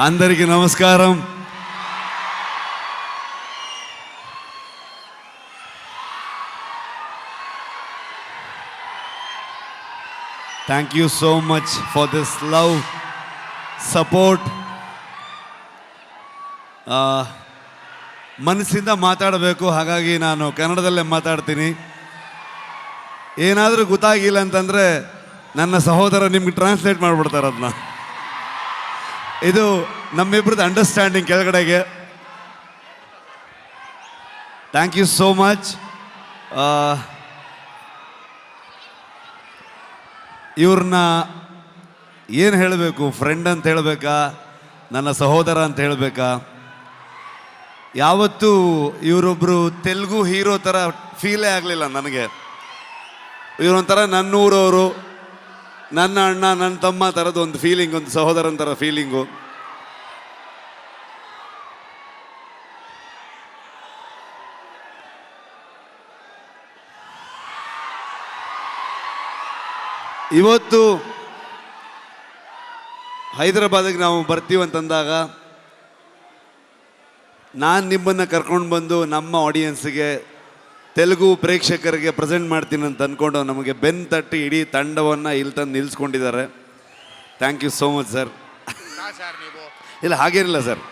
అందరికీ నమస్కారం. Thank you so much for this love, support. ಮನಸ್ಸಿಂದ ಮಾತಾಡಬೇಕು, ಹಾಗಾಗಿ ನಾನು ಕನ್ನಡದಲ್ಲೇ ಮಾತಾಡ್ತೀನಿ. ಏನಾದರೂ ಗೊತ್ತಾಗಿಲ್ಲ ಅಂತಂದರೆ ನನ್ನ ಸಹೋದರ ನಿಮ್ಗೆ ಟ್ರಾನ್ಸ್ಲೇಟ್ ಮಾಡಿಬಿಡ್ತಾರೆ ಅದನ್ನ. ಇದು ನಮ್ಮಿಬ್ರದ್ದು ಅಂಡರ್ಸ್ಟ್ಯಾಂಡಿಂಗ್ ಕೆಳಗಡೆಗೆ. Thank you so much. ಇವ್ರನ್ನ ಏನು ಹೇಳಬೇಕು, ಫ್ರೆಂಡ್ ಅಂತ ಹೇಳಬೇಕಾ, ನನ್ನ ಸಹೋದರ ಅಂತ ಹೇಳಬೇಕಾ? ಯಾವತ್ತೂ ಇವರೊಬ್ಬರು ತೆಲುಗು ಹೀರೋ ಥರ ಫೀಲೇ ಆಗಲಿಲ್ಲ ನನಗೆ. ಇವರೊಂಥರ ನನ್ನೂರವರು, ನನ್ನ ಅಣ್ಣ, ನನ್ನ ತಮ್ಮ ಥರದ್ದು ಒಂದು ಫೀಲಿಂಗ್, ಒಂದು ಸಹೋದರನ ಥರ ಫೀಲಿಂಗು. ಇವತ್ತು ಹೈದರಾಬಾದಿಗೆ ನಾವು ಬರ್ತೀವಂತಂದಾಗ ನಾನು ನಿಮ್ಮನ್ನು ಕರ್ಕೊಂಡು ಬಂದು ನಮ್ಮ ಆಡಿಯನ್ಸಿಗೆ, ತೆಲುಗು ಪ್ರೇಕ್ಷಕರಿಗೆ ಪ್ರೆಸೆಂಟ್ ಮಾಡ್ತೀನಿ ಅಂತ ಅಂದ್ಕೊಂಡು ನಮಗೆ ಬೆನ್ನು ತಟ್ಟಿ ಇಡೀ ತಂಡವನ್ನು ಇಲ್ಲಿ ತಂದು ನಿಲ್ಲಿಸ್ಕೊಂಡಿದ್ದಾರೆ. Thank you so much sir. ಇಲ್ಲ ಹಾಗೇನಿಲ್ಲ ಸರ್,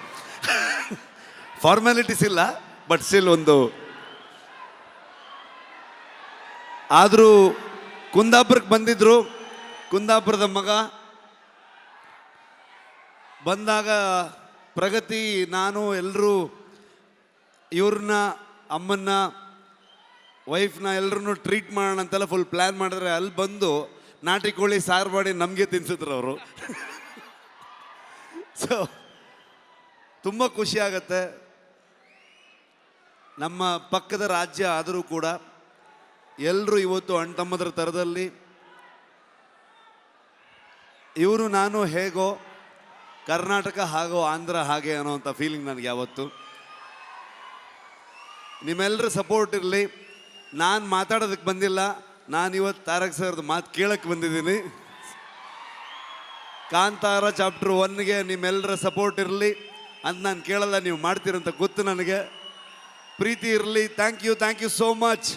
ಫಾರ್ಮ್ಯಾಲಿಟೀಸ್ ಇಲ್ಲ, ಬಟ್ ಸ್ಟಿಲ್ ಒಂದು. ಆದರೂ ಕುಂದಾಪುರಕ್ಕೆ ಬಂದಿದ್ದರು, ಕುಂದಾಪುರದ ಮಗ ಬಂದಾಗ ಪ್ರಗತಿ, ನಾನು ಎಲ್ಲರೂ ಇವ್ರನ್ನ, ಅಮ್ಮನ್ನ, ವೈಫ್ನ ಎಲ್ಲರೂ ಟ್ರೀಟ್ ಮಾಡೋಣ ಅಂತೆಲ್ಲ ಫುಲ್ ಪ್ಲ್ಯಾನ್ ಮಾಡಿದ್ರೆ, ಅಲ್ಲಿ ಬಂದು ನಾಟಿ ಕೋಳಿ ಸಾರು ಮಾಡಿ ನಮಗೆ ತಿನ್ಸಿದ್ರು ಅವರು. ಸೊ ತುಂಬ ಖುಷಿ ಆಗತ್ತೆ. ನಮ್ಮ ಪಕ್ಕದ ರಾಜ್ಯ ಆದರೂ ಕೂಡ ಎಲ್ಲರೂ ಇವತ್ತು ಅಣ್ಣ ತಮ್ಮದ್ರ ಥರದಲ್ಲಿ, ಇವರು ನಾನು ಹೇಗೋ, ಕರ್ನಾಟಕ ಹಾಗೋ, ಆಂಧ್ರ ಹಾಗೆ ಅನ್ನೋವಂಥ ಫೀಲಿಂಗ್ ನನಗೆ ಯಾವತ್ತು. ನಿಮ್ಮೆಲ್ಲರ ಸಪೋರ್ಟ್ ಇರಲಿ. ನಾನು ಮಾತಾಡೋದಕ್ಕೆ ಬಂದಿಲ್ಲ, ನಾನು ಇವತ್ತು ತಾರಕ್ ಸರ್ದು ಮಾತು ಕೇಳಕ್ಕೆ ಬಂದಿದ್ದೀನಿ. ಕಾಂತಾರ ಚಾಪ್ಟರ್ 1ಗೆ ನಿಮ್ಮೆಲ್ಲರ ಸಪೋರ್ಟ್ ಇರಲಿ ಅಂತ ನಾನು ಕೇಳಲ್ಲ, ನೀವು ಮಾಡ್ತೀರಂತ ಗೊತ್ತು ನನಗೆ. ಪ್ರೀತಿ ಇರಲಿ. Thank you so much.